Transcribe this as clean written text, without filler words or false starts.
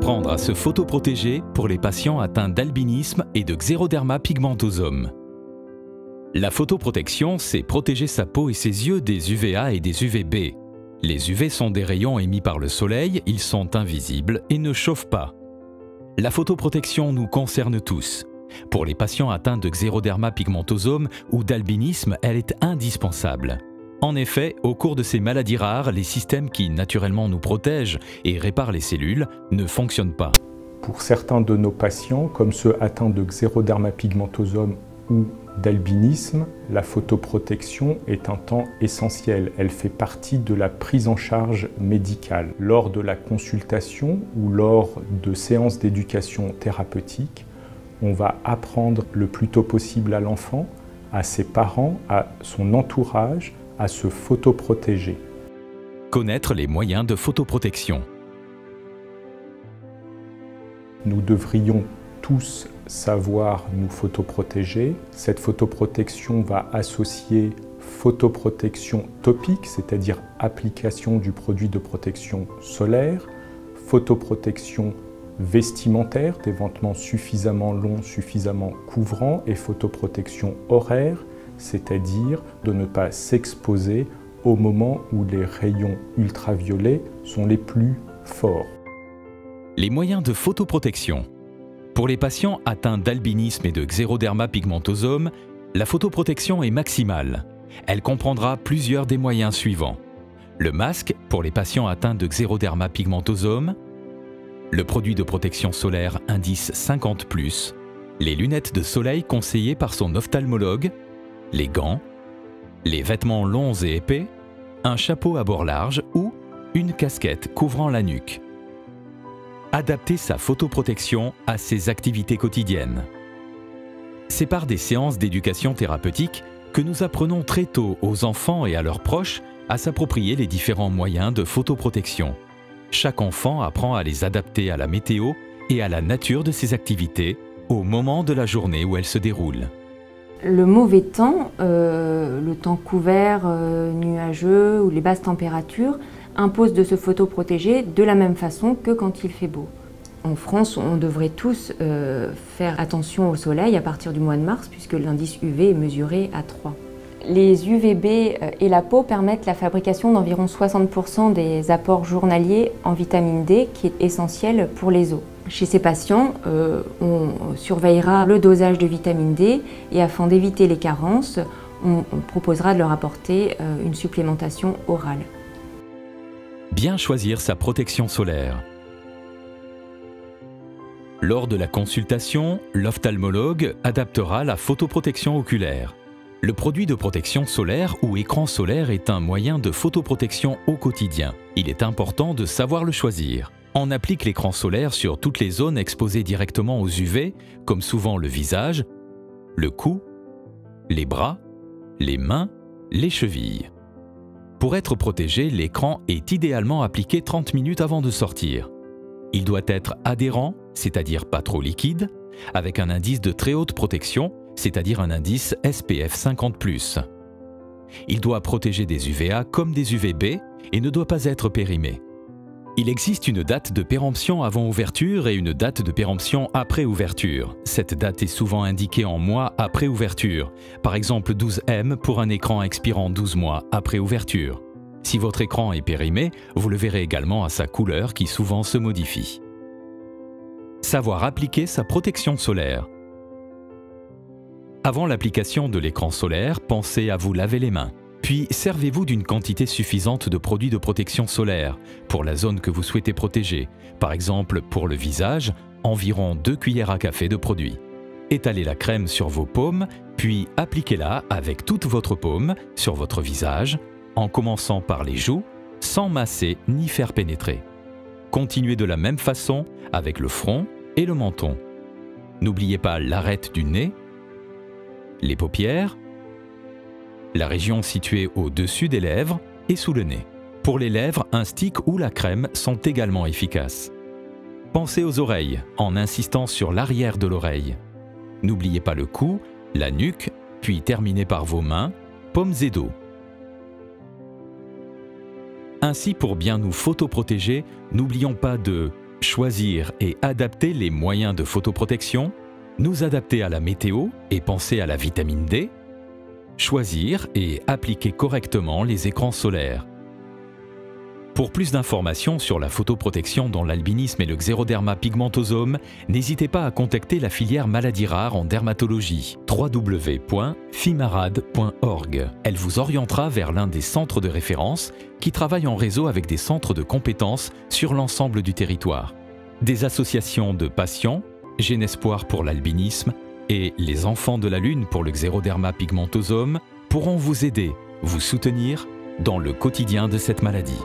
Apprendre à se photoprotéger pour les patients atteints d'albinisme et de xéroderma pigmentosum. La photoprotection, c'est protéger sa peau et ses yeux des UVA et des UVB. Les UV sont des rayons émis par le soleil, ils sont invisibles et ne chauffent pas. La photoprotection nous concerne tous. Pour les patients atteints de xéroderma pigmentosum ou d'albinisme, elle est indispensable. En effet, au cours de ces maladies rares, les systèmes qui naturellement nous protègent et réparent les cellules ne fonctionnent pas. Pour certains de nos patients, comme ceux atteints de xéroderma pigmentosum ou d'albinisme, la photoprotection est un temps essentiel. Elle fait partie de la prise en charge médicale. Lors de la consultation ou lors de séances d'éducation thérapeutique, on va apprendre le plus tôt possible à l'enfant, à ses parents, à son entourage, à se photoprotéger. Connaître les moyens de photoprotection. Nous devrions tous savoir nous photoprotéger. Cette photoprotection va associer photoprotection topique, c'est-à-dire application du produit de protection solaire, photoprotection vestimentaire, des vêtements suffisamment longs, suffisamment couvrants, et photoprotection horaire, c'est-à-dire de ne pas s'exposer au moment où les rayons ultraviolets sont les plus forts. Les moyens de photoprotection. Pour les patients atteints d'albinisme et de xéroderma pigmentosum, la photoprotection est maximale. Elle comprendra plusieurs des moyens suivants. Le masque pour les patients atteints de xéroderma pigmentosum, le produit de protection solaire indice 50+, les lunettes de soleil conseillées par son ophtalmologue, les gants, les vêtements longs et épais, un chapeau à bord large ou une casquette couvrant la nuque. Adapter sa photoprotection à ses activités quotidiennes. C'est par des séances d'éducation thérapeutique que nous apprenons très tôt aux enfants et à leurs proches à s'approprier les différents moyens de photoprotection. Chaque enfant apprend à les adapter à la météo et à la nature de ses activités au moment de la journée où elles se déroulent. Le mauvais temps, le temps couvert, nuageux ou les basses températures imposent de se photoprotéger de la même façon que quand il fait beau. En France, on devrait tous faire attention au soleil à partir du mois de mars puisque l'indice UV est mesuré à 3. Les UVB et la peau permettent la fabrication d'environ 60% des apports journaliers en vitamine D qui est essentiel pour les os. Chez ces patients, on surveillera le dosage de vitamine D et afin d'éviter les carences, on proposera de leur apporter une supplémentation orale. Bien choisir sa protection solaire. Lors de la consultation, l'ophtalmologue adaptera la photoprotection oculaire. Le produit de protection solaire ou écran solaire est un moyen de photoprotection au quotidien. Il est important de savoir le choisir. On applique l'écran solaire sur toutes les zones exposées directement aux UV, comme souvent le visage, le cou, les bras, les mains, les chevilles. Pour être protégé, l'écran est idéalement appliqué 30 minutes avant de sortir. Il doit être adhérent, c'est-à-dire pas trop liquide, avec un indice de très haute protection, c'est-à-dire un indice SPF 50+. Il doit protéger des UVA comme des UVB et ne doit pas être périmé. Il existe une date de péremption avant ouverture et une date de péremption après ouverture. Cette date est souvent indiquée en mois après ouverture, par exemple 12M pour un écran expirant 12 mois après ouverture. Si votre écran est périmé, vous le verrez également à sa couleur qui souvent se modifie. Savoir appliquer sa protection solaire. Avant l'application de l'écran solaire, pensez à vous laver les mains. Puis servez-vous d'une quantité suffisante de produits de protection solaire pour la zone que vous souhaitez protéger. Par exemple, pour le visage, environ 2 cuillères à café de produit. Étalez la crème sur vos paumes, puis appliquez-la avec toute votre paume sur votre visage, en commençant par les joues, sans masser ni faire pénétrer. Continuez de la même façon avec le front et le menton. N'oubliez pas l'arête du nez, les paupières, la région située au-dessus des lèvres et sous le nez. Pour les lèvres, un stick ou la crème sont également efficaces. Pensez aux oreilles en insistant sur l'arrière de l'oreille. N'oubliez pas le cou, la nuque, puis terminez par vos mains, paumes et dos. Ainsi, pour bien nous photoprotéger, n'oublions pas de Choisir et adapter les moyens de photoprotection, nous adapter à la météo et penser à la vitamine D. Choisir et appliquer correctement les écrans solaires. Pour plus d'informations sur la photoprotection dans l'albinisme et le xéroderma pigmentosum, n'hésitez pas à contacter la filière maladies rares en dermatologie, www.fimarad.org. Elle vous orientera vers l'un des centres de référence qui travaillent en réseau avec des centres de compétences sur l'ensemble du territoire. Des associations de patients, Génespoir pour l'albinisme et les Enfants de la Lune pour le xéroderma pigmentosum pourront vous aider, vous soutenir dans le quotidien de cette maladie.